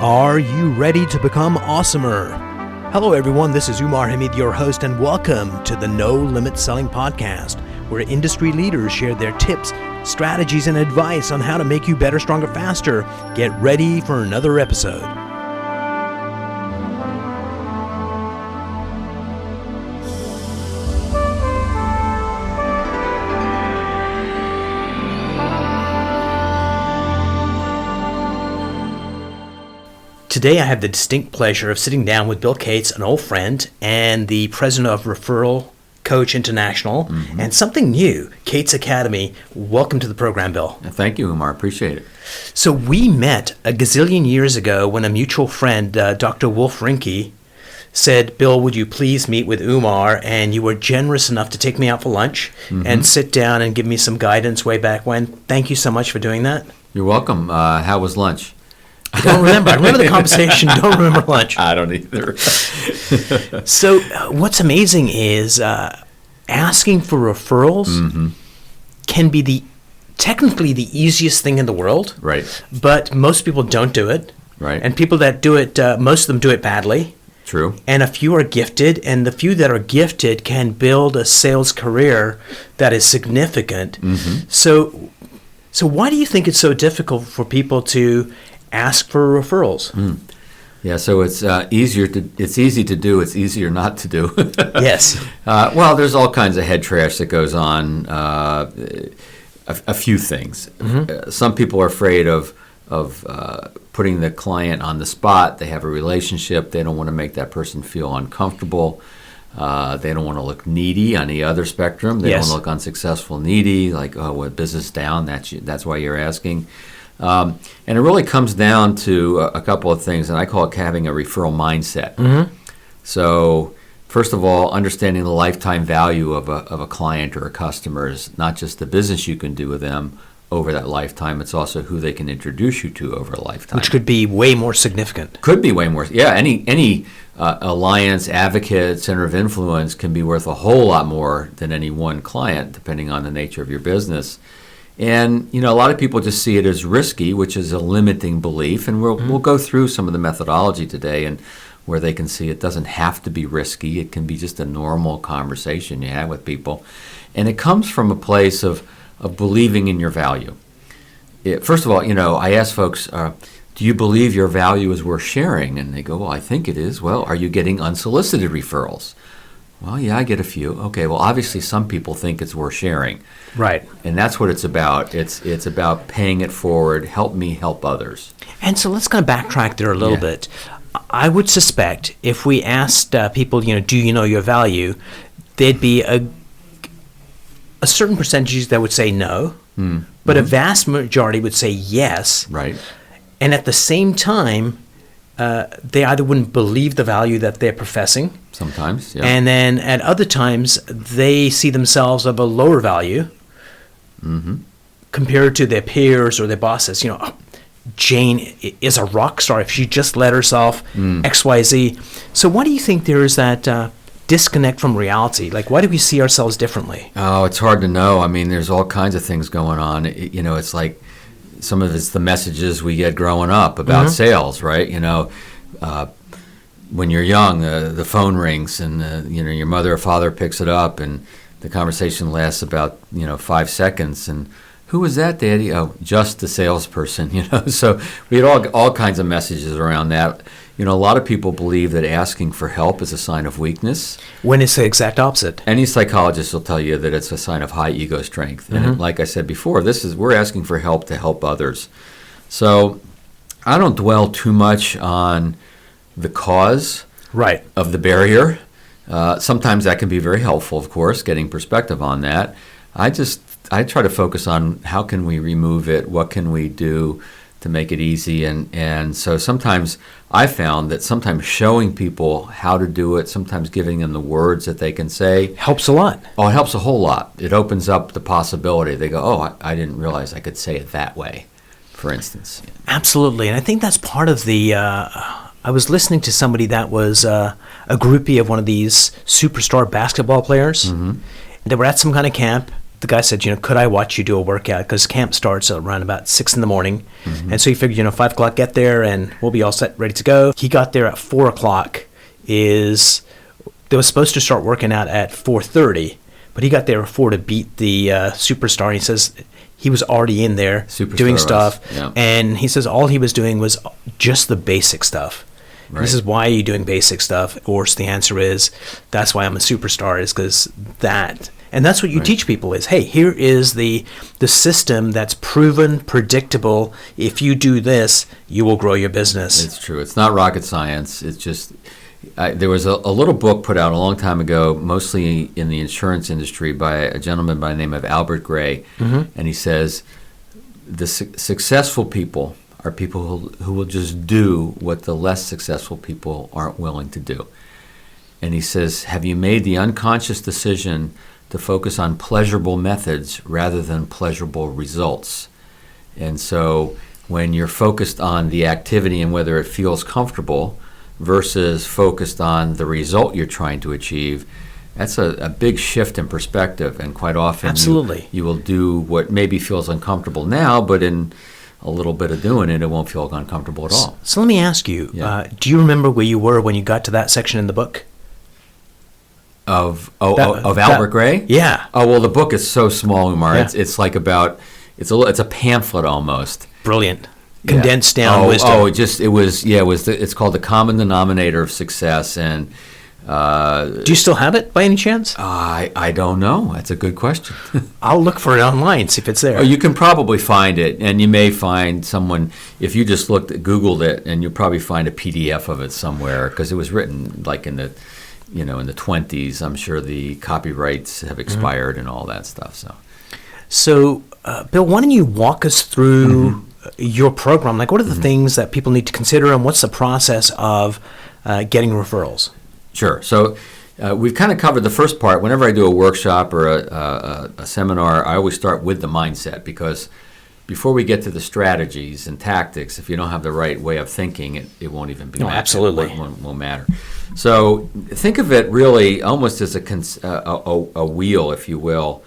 Are you ready to become awesomer? Hello everyone, this is Umar Hamid, your host, and welcome to the No Limit Selling Podcast, where industry leaders share their tips, strategies, and advice on how to make you better, stronger, faster. Get ready for another episode. Today I have the distinct pleasure of sitting down with Bill Cates, an old friend and the president of Referral Coach International, and something new, Cates Academy. Welcome to the program, Bill. Thank you, Umar. Appreciate it. So we met a gazillion years ago when a mutual friend, Dr. Wolf Rinke, said, Bill, would you please meet with Umar? And you were generous enough to take me out for lunch and sit down and give me some guidance way back when. Thank you so much for doing that. You're welcome. How was lunch? I don't remember. I remember the conversation. Don't remember lunch. I don't either. So what's amazing is asking for referrals can be technically the easiest thing in the world. Right. But most people don't do it. Right. And people that do it, most of them do it badly. True. And a few are gifted, and the few that are gifted can build a sales career that is significant. So why do you think it's so difficult for people to ask for referrals? Yeah, so it's easy to do. It's easier not to do. Yes. Well, there's all kinds of head trash that goes on. A few things. Some people are afraid of putting the client on the spot. They have a relationship. They don't want to make that person feel uncomfortable. They don't want to look needy on the other spectrum. They don't want to look unsuccessful, needy, like, oh, what, business down? That's why you're asking. And it really comes down to a couple of things, and I call it having a referral mindset. So, first of all, understanding the lifetime value of a client or a customer is not just the business you can do with them over that lifetime, it's also who they can introduce you to over a lifetime. Which could be way more significant. Could be way more. Yeah, any alliance, advocate, center of influence can be worth a whole lot more than any one client, depending on the nature of your business. And, a lot of people just see it as risky, which is a limiting belief. And we'll go through some of the methodology today and where they can see it doesn't have to be risky. It can be just a normal conversation you have with people. And it comes from a place of believing in your value. First of all, I ask folks, do you believe your value is worth sharing? And they go, well, I think it is. Well, are you getting unsolicited referrals? Well, yeah, I get a few. Okay, well, obviously some people think it's worth sharing. Right. And that's what it's about. It's about paying it forward, help me help others. And so let's kind of backtrack there a little bit. I would suspect if we asked people, do you know your value, there'd be a certain percentage that would say no, but a vast majority would say yes. Right. And at the same time, they either wouldn't believe the value that they're professing. Sometimes, yeah. And then at other times, they see themselves of a lower value compared to their peers or their bosses. Jane is a rock star if she just let herself XYZ. So why do you think there is that disconnect from reality? Like, why do we see ourselves differently? Oh, it's hard to know. I mean, there's all kinds of things going on. It's like some of it's the messages we get growing up about sales, right? When you're young, the phone rings and your mother or father picks it up and the conversation lasts about 5 seconds. And who was that, Daddy? Oh, just the salesperson. So we had all kinds of messages around that. A lot of people believe that asking for help is a sign of weakness. When it's the exact opposite. Any psychologist will tell you that it's a sign of high ego strength. And like I said before, we're asking for help to help others. So I don't dwell too much on the cause of the barrier. Sometimes that can be very helpful, of course, getting perspective on that. I try to focus on how can we remove it, what can we do to make it easy. And so sometimes I found that sometimes showing people how to do it, sometimes giving them the words that they can say. Helps a lot. Oh, it helps a whole lot. It opens up the possibility. They go, oh, I didn't realize I could say it that way, for instance. Absolutely. And I think that's part of the I was listening to somebody that was a groupie of one of these superstar basketball players. They were at some kind of camp, the guy said, could I watch you do a workout? Because camp starts around about 6 in the morning. And so he figured, 5 o'clock, get there and we'll be all set, ready to go. He got there at 4 o'clock. They were supposed to start working out at 4:30, but he got there at 4 to beat the superstar. And he says he was already in there doing stuff. Yeah. And he says all he was doing was just the basic stuff. Right. He says, why are you doing basic stuff? Of course, the answer is, that's why I'm a superstar, is because that. And that's what you teach people is, hey, here is the system that's proven, predictable. If you do this, you will grow your business. It's true. It's not rocket science. It's just, there was a little book put out a long time ago, mostly in the insurance industry, by a gentleman by the name of Albert Gray. And he says, the successful people are people who will just do what the less successful people aren't willing to do. And he says, have you made the unconscious decision to focus on pleasurable methods rather than pleasurable results? And so when you're focused on the activity and whether it feels comfortable versus focused on the result you're trying to achieve, that's a big shift in perspective. And quite often Absolutely. You will do what maybe feels uncomfortable now, but in a little bit of doing it, it won't feel uncomfortable at all. So let me ask you, do you remember where you were when you got to that section in the book? Of Albert Gray? Yeah. Oh, well, the book is so small, Umar. Yeah. It's like about, it's a pamphlet almost. Brilliant. Condensed down wisdom. It's called The Common Denominator of Success. And do you still have it by any chance? I don't know. That's a good question. I'll look for it online, see if it's there. Oh, you can probably find it, and you may find someone, if you just Googled it, and you'll probably find a PDF of it somewhere, because it was written like in the 20s. I'm sure the copyrights have expired and all that stuff. So, Bill, why don't you walk us through your program? Like, what are the things that people need to consider, and what's the process of getting referrals? Sure. So we've kind of covered the first part. Whenever I do a workshop or a seminar, I always start with the mindset, because before we get to the strategies and tactics, if you don't have the right way of thinking, it won't even be. No, absolutely. It won't matter. So think of it really almost as a wheel, if you will,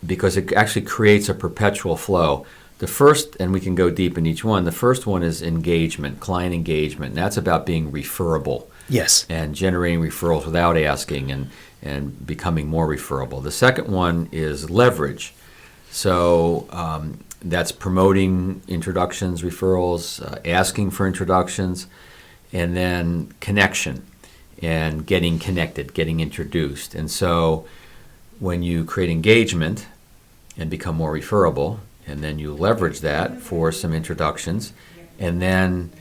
because it actually creates a perpetual flow. The first, and we can go deep in each one, the first one is engagement, client engagement. And that's about being referable. Yes. And generating referrals without asking and becoming more referable. The second one is leverage. So that's promoting introductions, referrals, asking for introductions, and then connection and getting connected, getting introduced. And so when you create engagement and become more referable, and then you leverage that for some introductions, and then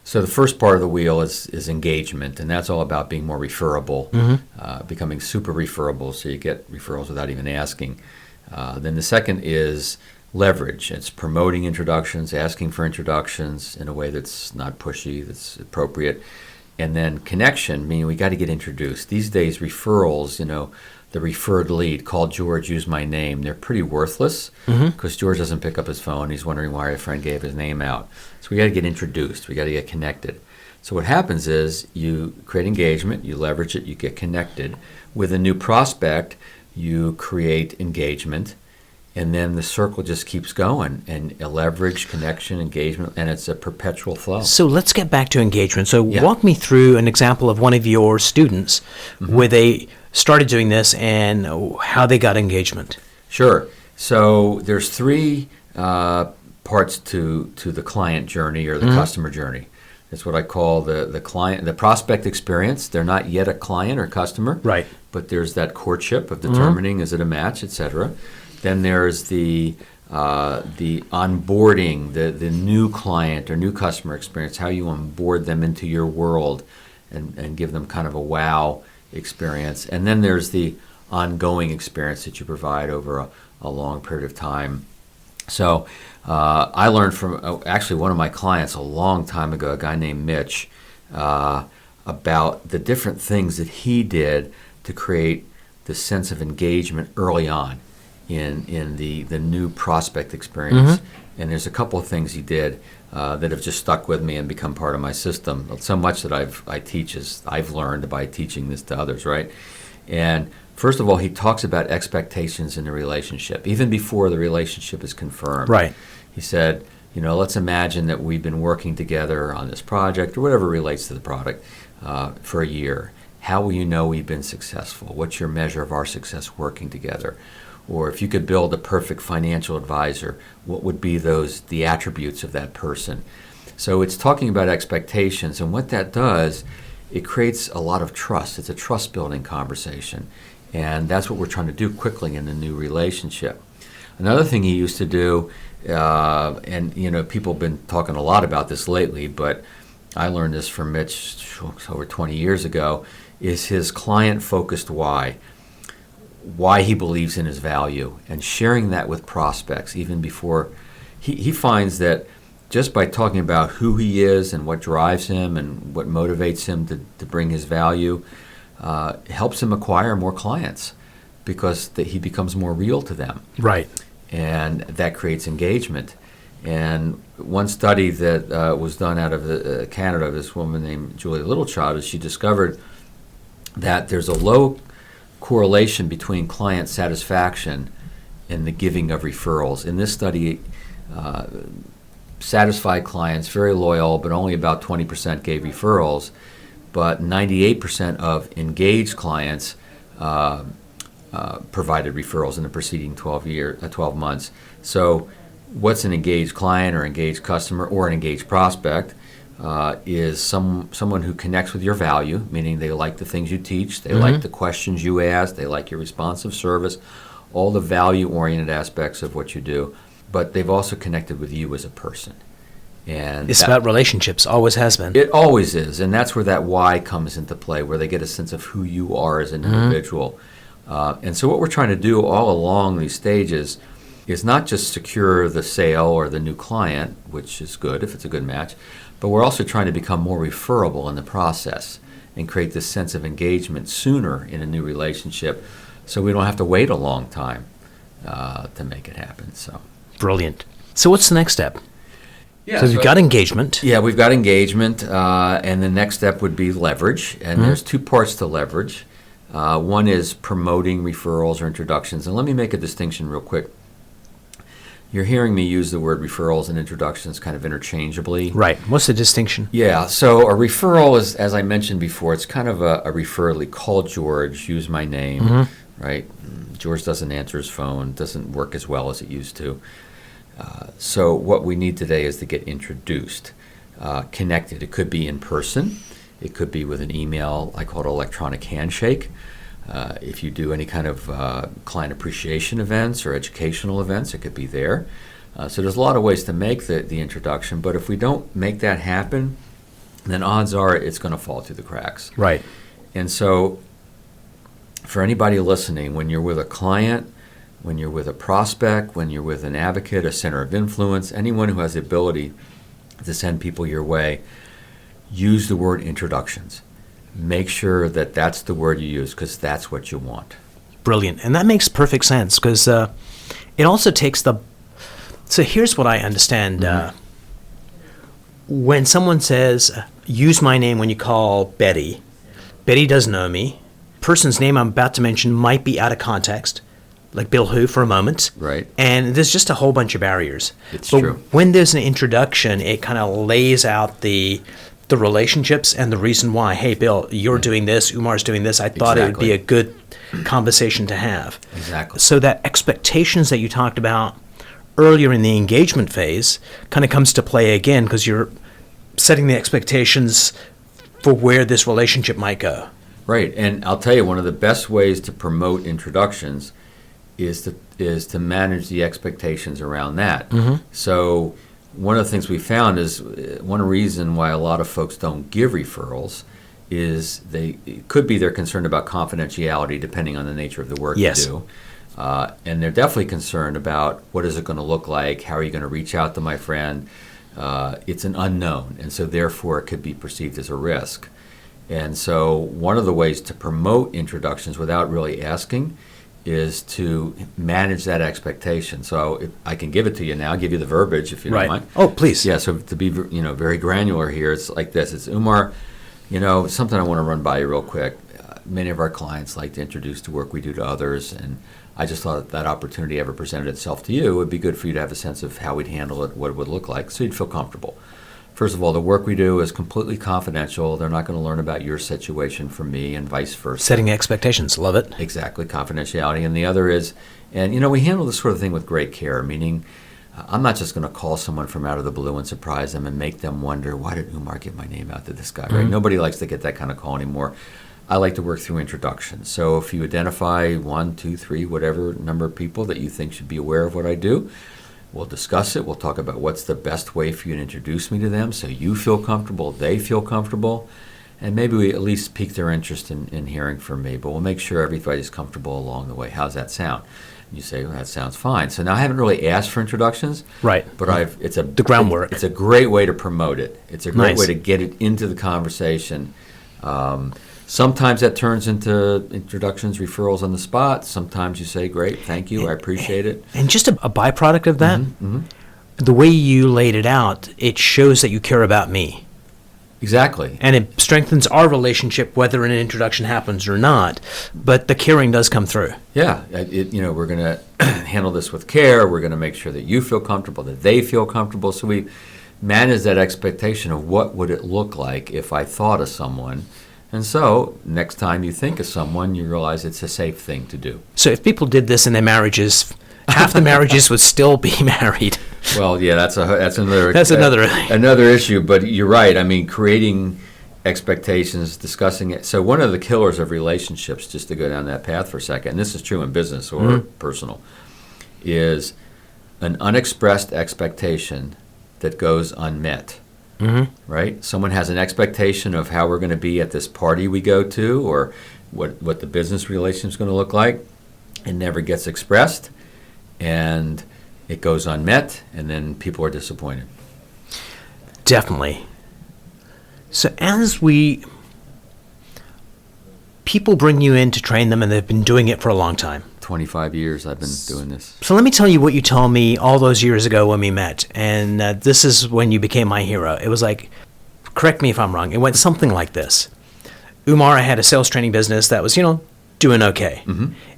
so the first part of the wheel is engagement, and that's all about being more referable, becoming super referable, so you get referrals without even asking. Then the second is leverage. It's promoting introductions, asking for introductions in a way that's not pushy, that's appropriate. And then connection, meaning we got to get introduced. These days, referrals, the referred lead, call George, use my name, they're pretty worthless because George doesn't pick up his phone. He's wondering why a friend gave his name out. So we got to get introduced. We got to get connected. So what happens is you create engagement, you leverage it, you get connected. With a new prospect, you create engagement, and then the circle just keeps going, and leverage, connection, engagement, and it's a perpetual flow. So let's get back to engagement. So walk me through an example of one of your students where they started doing this and how they got engagement. Sure. So there's three parts to the client journey or the customer journey. That's what I call the client, the prospect experience. They're not yet a client or customer, right? But there's that courtship of determining is it a match, etc. Then there's the onboarding, the new client or new customer experience, how you onboard them into your world and give them kind of a wow experience. And then there's the ongoing experience that you provide over a long period of time. So I learned from actually one of my clients a long time ago, a guy named Mitch, about the different things that he did to create the sense of engagement early on in the new prospect experience. And there's a couple of things he did that have just stuck with me and become part of my system. So much that I teach is I've learned by teaching this to others, right? And first of all, he talks about expectations in the relationship, even before the relationship is confirmed. Right. He said, let's imagine that we've been working together on this project or whatever relates to the product for a year. How will you know we've been successful? What's your measure of our success working together? Or if you could build a perfect financial advisor, what would be the attributes of that person? So it's talking about expectations, and what that does, it creates a lot of trust. It's a trust-building conversation, and that's what we're trying to do quickly in a new relationship. Another thing he used to do, and people have been talking a lot about this lately, but I learned this from Mitch over 20 years ago, is his client-focused why he believes in his value, and sharing that with prospects even before. He finds that just by talking about who he is and what drives him and what motivates him to bring his value, helps him acquire more clients because he becomes more real to them. Right. And that creates engagement. And one study that was done out of Canada, this woman named Julia Littlechild, is she discovered that there's a low correlation between client satisfaction and the giving of referrals. In this study, satisfied clients, very loyal, but only about 20% gave referrals, but 98% of engaged clients provided referrals in the preceding 12 months. So what's an engaged client or engaged customer or an engaged prospect? Is someone who connects with your value, meaning they like the things you teach, they like the questions you ask, they like your responsive service, all the value-oriented aspects of what you do, but they've also connected with you as a person. And it's about relationships, always has been. It always is, and that's where that why comes into play, where they get a sense of who you are as an individual. And so what we're trying to do all along these stages is not just secure the sale or the new client, which is good if it's a good match, but we're also trying to become more referable in the process and create this sense of engagement sooner in a new relationship so we don't have to wait a long time to make it happen. So brilliant. So what's the next step? Yeah, so we've got engagement. Yeah, we've got engagement, and the next step would be leverage. And there's two parts to leverage. One is promoting referrals or introductions. And let me make a distinction real quick. You're hearing me use the word referrals and introductions kind of interchangeably. Right. What's the distinction? Yeah. So a referral is, as I mentioned before, it's kind of a referral. Call George, use my name, right? George doesn't answer his phone, doesn't work as well as it used to. So what we need today is to get introduced, connected. It could be in person. It could be with an email. I call it electronic handshake. If you do any kind of client appreciation events or educational events, it could be there. So there's a lot of ways to make the introduction, but if we don't make that happen, then odds are it's going to fall through the cracks. Right. And so for anybody listening, when you're with a client, when you're with a prospect, when you're with an advocate, a center of influence, anyone who has the ability to send people your way, use the word introductions. Make sure that that's the word you use because that's what you want. Brilliant. And that makes perfect sense because it also takes so here's what I understand. When someone says, use my name when you call Betty, Betty doesn't know me. Person's name I'm about to mention might be out of context, like Bill Who for a moment. Right. And there's just a whole bunch of barriers. It's but true. When there's an introduction, it kind of lays out the relationships and the reason why. Hey, Bill, you're doing this. Umar's doing this. I thought it would be a good conversation to have. Exactly. So that expectations that you talked about earlier in the engagement phase kind of comes to play again because you're setting the expectations for where this relationship might go. Right. And I'll tell you, one of the best ways to promote introductions is to manage the expectations around that. So one of the things we found is one reason why a lot of folks don't give referrals is it could be they're concerned about confidentiality depending on the nature of the work you do. And they're definitely concerned about what is it going to look like, how are you going to reach out to my friend. It's an unknown, and so therefore it could be perceived as a risk. And so one of the ways to promote introductions without really asking is to manage that expectation. So if I can give it to you now, I'll give you the verbiage if you don't mind. Oh, please. Yeah, so to be very granular here, it's like this. It's Umar, something I want to run by you real quick. many of our clients like to introduce the work we do to others, and I just thought if that opportunity ever presented itself to you, it would be good for you to have a sense of how we'd handle it, what it would look like, so you'd feel comfortable. First of all, the work we do is completely confidential. They're not going to learn about your situation from me and vice versa. Setting expectations. Love it. Exactly, confidentiality. And the other is, and we handle this sort of thing with great care, meaning I'm not just going to call someone from out of the blue and surprise them and make them wonder, why did Umar get my name out to this guy, right? Nobody likes to get that kind of call anymore. I like to work through introductions. So if you identify 1, 2, 3, whatever number of people that you think should be aware of what I do, we'll discuss it. We'll talk about what's the best way for you to introduce me to them so you feel comfortable, they feel comfortable, and maybe we at least pique their interest in hearing from me. But we'll make sure everybody's comfortable along the way. How's that sound? And you say, well, that sounds fine. So now I haven't really asked for introductions. Right. But the groundwork. It's a great way to promote it. It's a great Nice. way to get it into the conversation. Sometimes that turns into introductions, referrals on the spot. Sometimes you say, great, thank you, I appreciate it. And just a byproduct of that, the way you laid it out, it shows that you care about me. Exactly. And it strengthens our relationship whether an introduction happens or not. But the caring does come through. Yeah, we're going to handle this with care. We're going to make sure that you feel comfortable, that they feel comfortable. So we manage that expectation of what would it look like if I thought of someone. And so next time you think of someone, you realize it's a safe thing to do. So if people did this in their marriages, half the marriages would still be married. Well, yeah, that's another another issue. But you're right. I mean, creating expectations, discussing it. So one of the killers of relationships, just to go down that path for a second, and this is true in business or personal, is an unexpressed expectation that goes unmet. Right? Someone has an expectation of how we're going to be at this party we go to, or what the business relationship is going to look like. It never gets expressed, and it goes unmet, and then people are disappointed. Definitely. So people bring you in to train them, and they've been doing it for a long time. 25 years I've been doing this. So let me tell you what you told me all those years ago when we met, and this is when you became my hero. It was like, correct me if I'm wrong, it went something like this. Umar, I had a sales training business that was, doing okay.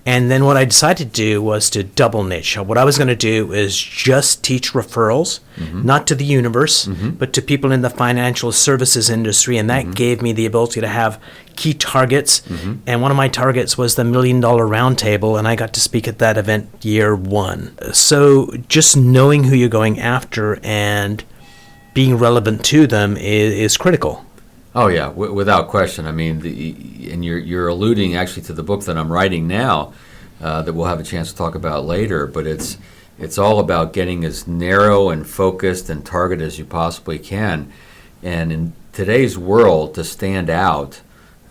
And then what I decided to do was to double niche. What I was going to do is just teach referrals, not to the universe, but to people in the financial services industry. And that gave me the ability to have key targets. And one of my targets was the $1 Million Roundtable, and I got to speak at that event year 1. So just knowing who you're going after and being relevant to them is critical. Oh yeah, without question. I mean, and you're alluding actually to the book that I'm writing now, that we'll have a chance to talk about later. But it's all about getting as narrow and focused and targeted as you possibly can. And in today's world, to stand out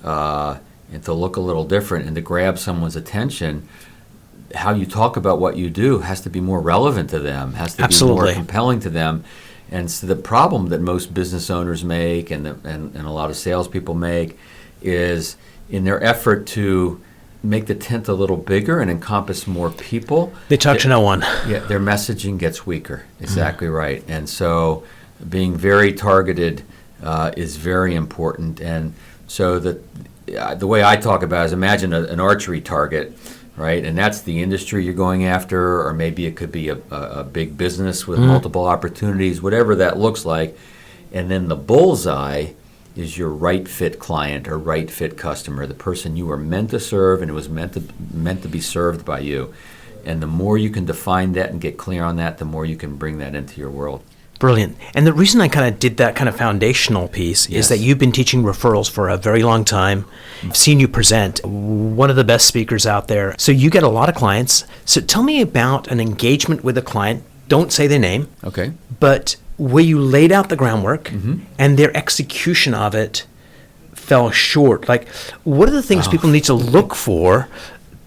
and to look a little different and to grab someone's attention, how you talk about what you do has to be more relevant to them, has to be more compelling to them. And so the problem that most business owners make and a lot of salespeople make is in their effort to make the tent a little bigger and encompass more people. They talk to no one. Yeah, their messaging gets weaker. Exactly right. And so being very targeted is very important. And so the way I talk about it is imagine an archery target. Right, and that's the industry you're going after, or maybe it could be a big business with multiple opportunities, whatever that looks like. And then the bullseye is your right fit client or right fit customer, the person you were meant to serve and it was meant to be served by you. And the more you can define that and get clear on that, the more you can bring that into your world. Brilliant. And the reason I kind of did that kind of foundational piece is that you've been teaching referrals for a very long time. I've seen you present, one of the best speakers out there. So you get a lot of clients. So tell me about an engagement with a client. Don't say their name. Okay. But where you laid out the groundwork and their execution of it fell short. Like, what are the things people need to look for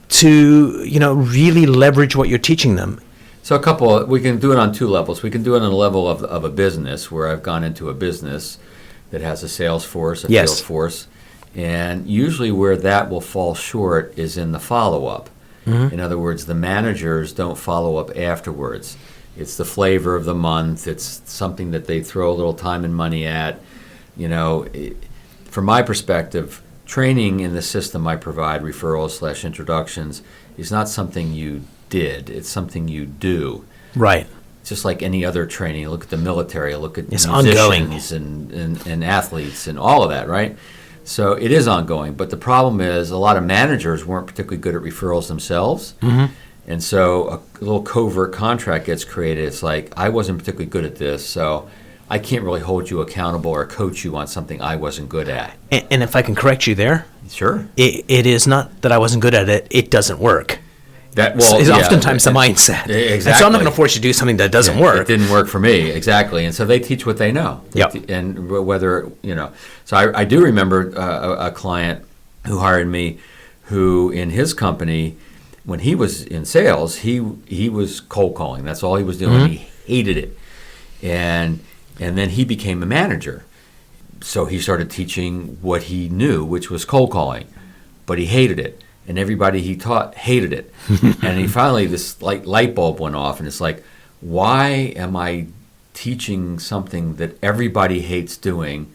to, really leverage what you're teaching them? So we can do it on 2 levels. We can do it on the level of a business where I've gone into a business that has a sales force, a field force. And usually where that will fall short is in the follow-up. In other words, the managers don't follow up afterwards. It's the flavor of the month. It's something that they throw a little time and money at. From my perspective, training in the system I provide, referrals/introductions, is not something you did. It's something you do. Right. Just like any other training. Look at the military, look at It's musicians ongoing. and athletes and all of that, right? So it is ongoing. But the problem is a lot of managers weren't particularly good at referrals themselves. Mm-hmm. And so a little covert contract gets created. It's like, I wasn't particularly good at this, so I can't really hold you accountable or coach you on something I wasn't good at. And if I can correct you there, Sure. it is not that I wasn't good at it, it doesn't work. That It's oftentimes the mindset. Exactly. And so I'm not going to force you to do something that doesn't work. It didn't work for me, exactly. And so they teach what they know. Yep. And whether, So I do remember a client who hired me who in his company, when he was in sales, he was cold calling. That's all he was doing. Mm-hmm. He hated it. And then he became a manager. So he started teaching what he knew, which was cold calling. But he hated it. And everybody he taught hated it. And he finally, this light bulb went off, and it's like, why am I teaching something that everybody hates doing?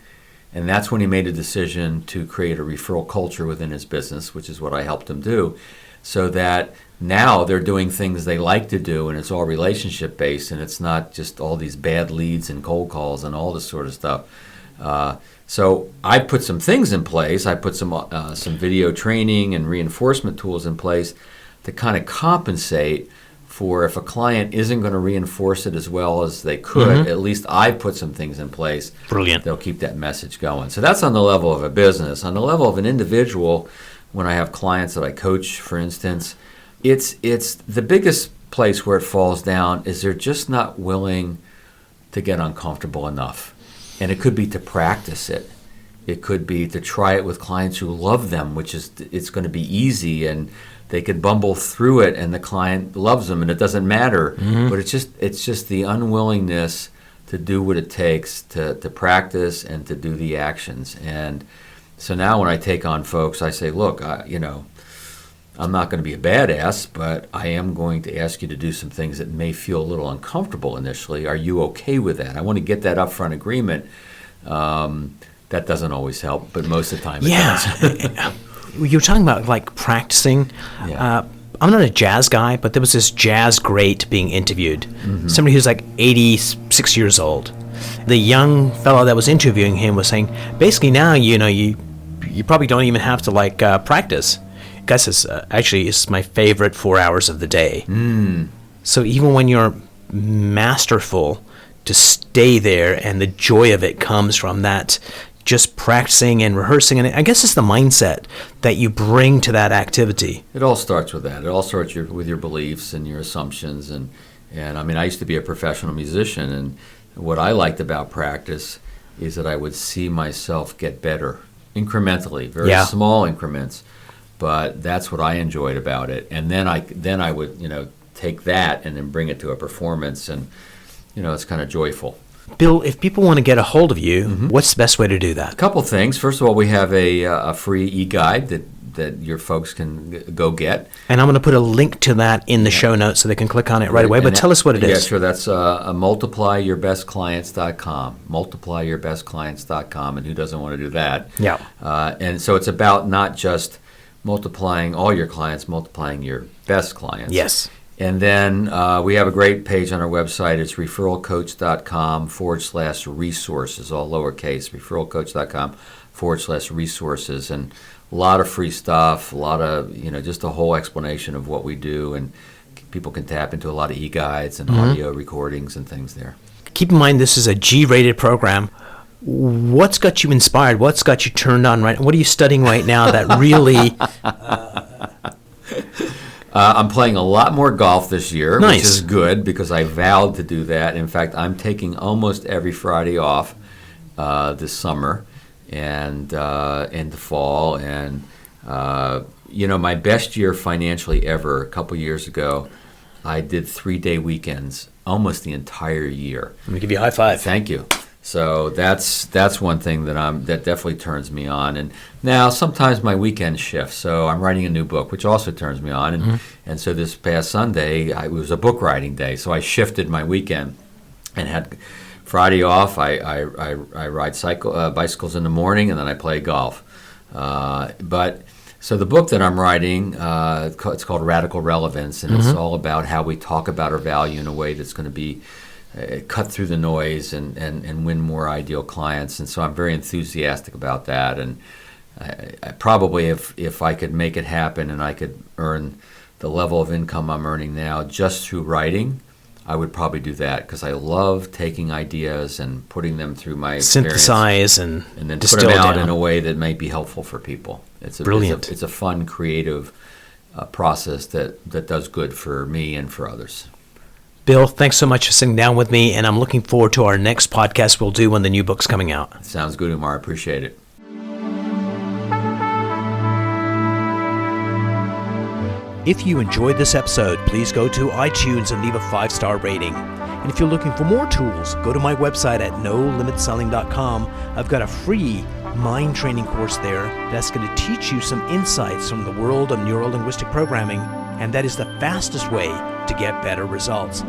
And that's when he made a decision to create a referral culture within his business, which is what I helped him do, so that now they're doing things they like to do, and it's all relationship based, and it's not just all these bad leads and cold calls and all this sort of stuff. So I put some things in place. I put some video training and reinforcement tools in place to kind of compensate for if a client isn't going to reinforce it as well as they could. Mm-hmm. At least I put some things in place. Brilliant. They'll keep that message going. So that's on the level of a business. On the level of an individual, when I have clients that I coach, for instance, it's the biggest place where it falls down is they're just not willing to get uncomfortable enough. And it could be to practice it. It could be to try it with clients who love them, which is it's going to be easy and they could bumble through it and the client loves them and it doesn't matter. Mm-hmm. But it's just the unwillingness to do what it takes to practice and to do the actions. And so now when I take on folks, I say, look, I'm not going to be a badass, but I am going to ask you to do some things that may feel a little uncomfortable initially. Are you okay with that? I want to get that upfront agreement. That doesn't always help, but most of the time it does. You were talking about like practicing. Yeah. I'm not a jazz guy, but there was this jazz great being interviewed. Mm-hmm. Somebody who's like 86 years old. The young fellow that was interviewing him was saying, basically now, you probably don't even have to practice. Gus says, actually, it's my favorite 4 hours of the day. Mm. So even when you're masterful, to stay there, and the joy of it comes from that, just practicing and rehearsing. And I guess it's the mindset that you bring to that activity. It all starts with that. It all starts with your beliefs and your assumptions. And I mean, I used to be a professional musician, and what I liked about practice is that I would see myself get better incrementally, very small increments. But that's what I enjoyed about it. And then I would, take that and then bring it to a performance, and, it's kind of joyful. Bill, if people want to get a hold of you, mm-hmm. what's the best way to do that? A couple things. First of all, we have a free e-guide that your folks can go get. And I'm going to put a link to that in the show notes so they can click on it right away. But tell us what it is. Yeah, sure. That's multiplyourbestclients.com. Multiplyourbestclients.com. And who doesn't want to do that? Yeah. And so it's about not just multiplying all your clients, multiplying your best clients. Yes. And then we have a great page on our website. It's referralcoach.com/resources, all lowercase, referralcoach.com/resources. And a lot of free stuff, a lot of, just a whole explanation of what we do. And people can tap into a lot of e-guides and mm-hmm. audio recordings and things there. Keep in mind, this is a G-rated program. What's got you inspired? What's got you turned on? Right? What are you studying right now that really... I'm playing a lot more golf this year, nice. Which is good because I vowed to do that. In fact, I'm taking almost every Friday off this summer and in the fall. And, my best year financially ever, a couple years ago, I did 3-day weekends almost the entire year. I'm going to give you a high five. Thank you. So that's one thing that definitely turns me on. And now sometimes my weekend shifts. So I'm writing a new book, which also turns me on. And mm-hmm. and so this past Sunday, it was a book writing day. So I shifted my weekend and had Friday off. I ride bicycles in the morning, and then I play golf. So the book that I'm writing, it's called Radical Relevance, and it's all about how we talk about our value in a way that's going to be cut through the noise and win more ideal clients. And so I'm very enthusiastic about that. And I probably, if I could make it happen and I could earn the level of income I'm earning now just through writing, I would probably do that, because I love taking ideas and putting them through my synthesize and then distill put them out down in a way that might be helpful for people. Brilliant. It's a fun, creative process that does good for me and for others. Bill, thanks so much for sitting down with me, and I'm looking forward to our next podcast we'll do when the new book's coming out. Sounds good, Umar. I appreciate it. If you enjoyed this episode, please go to iTunes and leave a 5-star rating. And if you're looking for more tools, go to my website at nolimitselling.com. I've got a free mind training course there that's going to teach you some insights from the world of neuro-linguistic programming, and that is the fastest way to get better results.